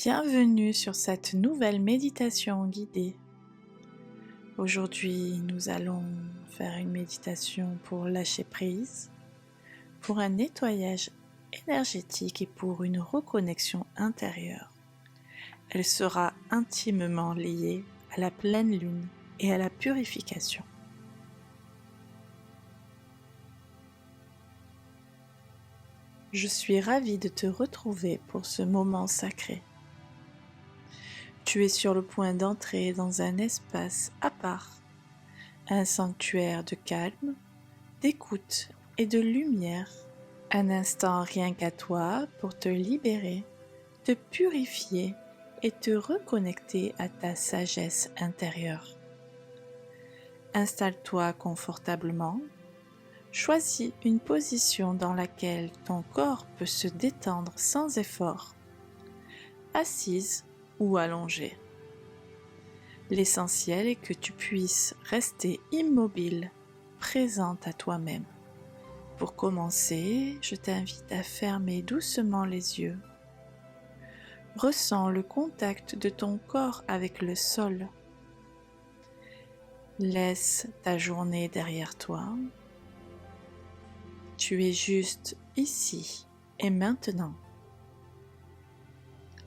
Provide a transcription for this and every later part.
Bienvenue sur cette nouvelle méditation guidée. Aujourd'hui, nous allons faire une méditation pour lâcher prise, pour un nettoyage énergétique et pour une reconnexion intérieure. Elle sera intimement liée à la pleine lune et à la purification. Je suis ravie de te retrouver pour ce moment sacré. Tu es sur le point d'entrer dans un espace à part, un sanctuaire de calme, d'écoute et de lumière. Un instant rien qu'à toi pour te libérer, te purifier et te reconnecter à ta sagesse intérieure. Installe-toi confortablement. Choisis une position dans laquelle ton corps peut se détendre sans effort, assise ou allongée. L'essentiel est que tu puisses rester immobile, présente à toi-même. Pour commencer, je t'invite à fermer doucement les yeux. Ressens le contact de ton corps avec le sol. Laisse ta journée derrière toi. Tu es juste ici et maintenant.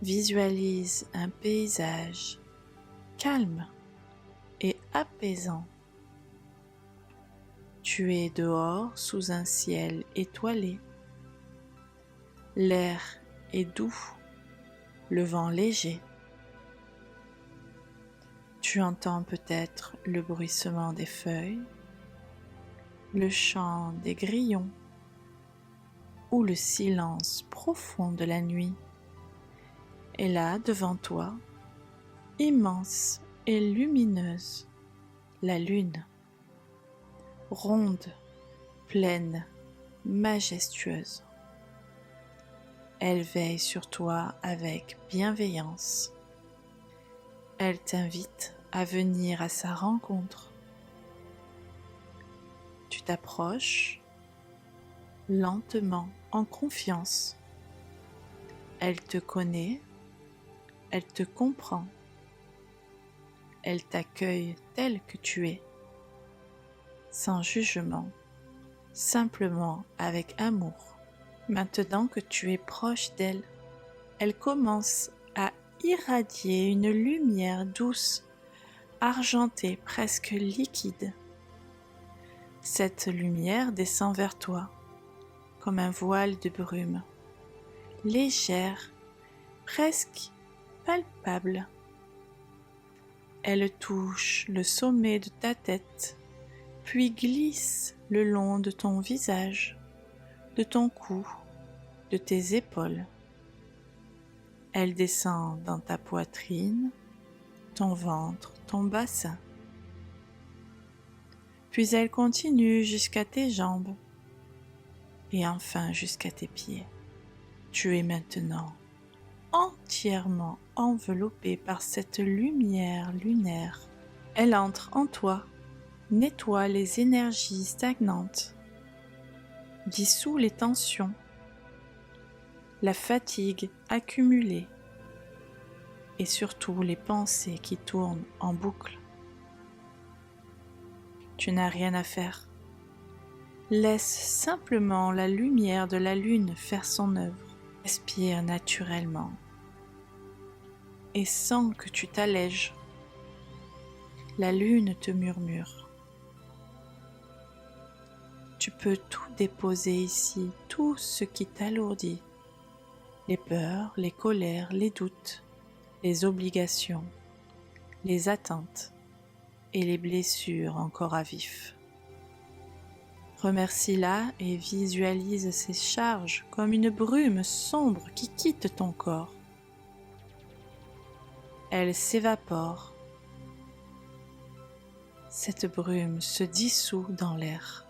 Visualise un paysage calme et apaisant. Tu es dehors sous un ciel étoilé. L'air est doux, le vent léger. Tu entends peut-être le bruissement des feuilles, le chant des grillons ou le silence profond de la nuit. Et là, devant toi, immense et lumineuse, la lune, ronde, pleine, majestueuse. Elle veille sur toi avec bienveillance. Elle t'invite à venir à sa rencontre. Tu t'approches lentement, en confiance. Elle te connaît, elle te comprend. Elle t'accueille tel que tu es, sans jugement, simplement avec amour. Maintenant que tu es proche d'elle, elle commence à irradier une lumière douce, argentée, presque liquide. Cette lumière descend vers toi, comme un voile de brume, légère, presque palpable. Elle touche le sommet de ta tête, puis glisse le long de ton visage, de ton cou, de tes épaules. Elle descend dans ta poitrine, ton ventre, ton bassin. Puis elle continue jusqu'à tes jambes et enfin jusqu'à tes pieds. Tu es maintenant entièrement enveloppé par cette lumière lunaire. Elle entre en toi, nettoie les énergies stagnantes, dissout les tensions, la fatigue accumulée et surtout les pensées qui tournent en boucle. Tu n'as rien à faire. Laisse simplement la lumière de la lune faire son œuvre. Respire naturellement et sens que tu t'allèges. La lune te murmure. Tu peux tout déposer ici, tout ce qui t'alourdit. Les peurs, les colères, les doutes, les obligations, les attentes et les blessures encore à vif. Remercie-la et visualise ces charges comme une brume sombre qui quitte ton corps. Elle s'évapore. Cette brume se dissout dans l'air.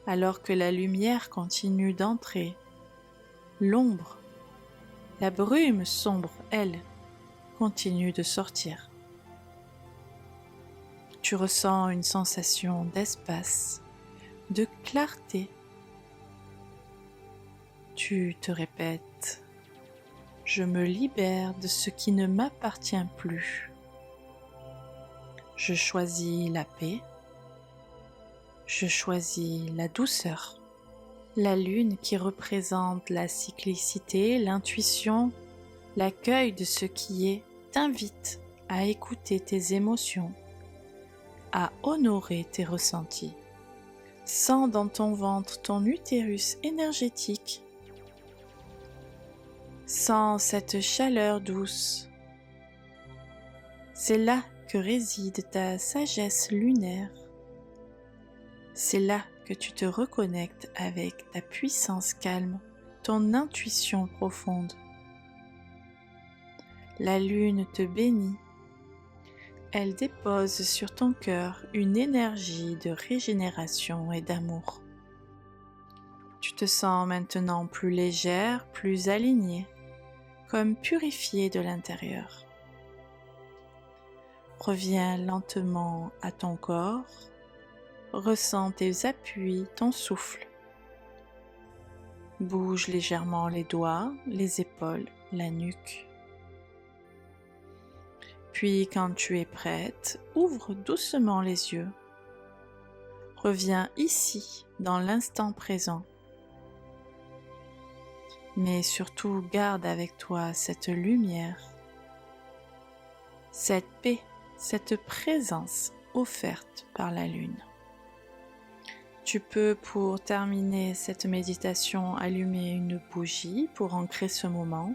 Alors que la lumière continue d'entrer, l'ombre, la brume sombre, elle, continue de sortir. Tu ressens une sensation d'espace, de clarté. Tu te répètes « Je me libère de ce qui ne m'appartient plus. Je choisis la paix. Je choisis la douceur. La lune qui représente la cyclicité, l'intuition, l'accueil de ce qui est, t'invite à écouter tes émotions, à honorer tes ressentis. Sens dans ton ventre ton utérus énergétique. Sens cette chaleur douce. C'est là que réside ta sagesse lunaire. C'est là que tu te reconnectes avec ta puissance calme, ton intuition profonde. La lune te bénit. Elle dépose sur ton cœur une énergie de régénération et d'amour. Tu te sens maintenant plus légère, plus alignée, comme purifiée de l'intérieur. Reviens lentement à ton corps. Ressens tes appuis, ton souffle. Bouge légèrement les doigts, les épaules, la nuque. Puis quand tu es prête, ouvre doucement les yeux. Reviens ici, dans l'instant présent. Mais surtout garde avec toi cette lumière, cette paix, cette présence offerte par la lune. Tu peux, pour terminer cette méditation, allumer une bougie pour ancrer ce moment,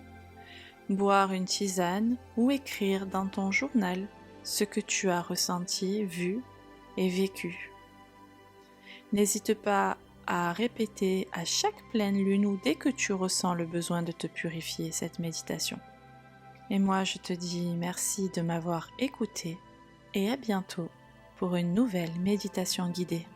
boire une tisane ou écrire dans ton journal ce que tu as ressenti, vu et vécu. N'hésite pas à répéter à chaque pleine lune ou dès que tu ressens le besoin de te purifier cette méditation. Et moi, je te dis merci de m'avoir écouté et à bientôt pour une nouvelle méditation guidée.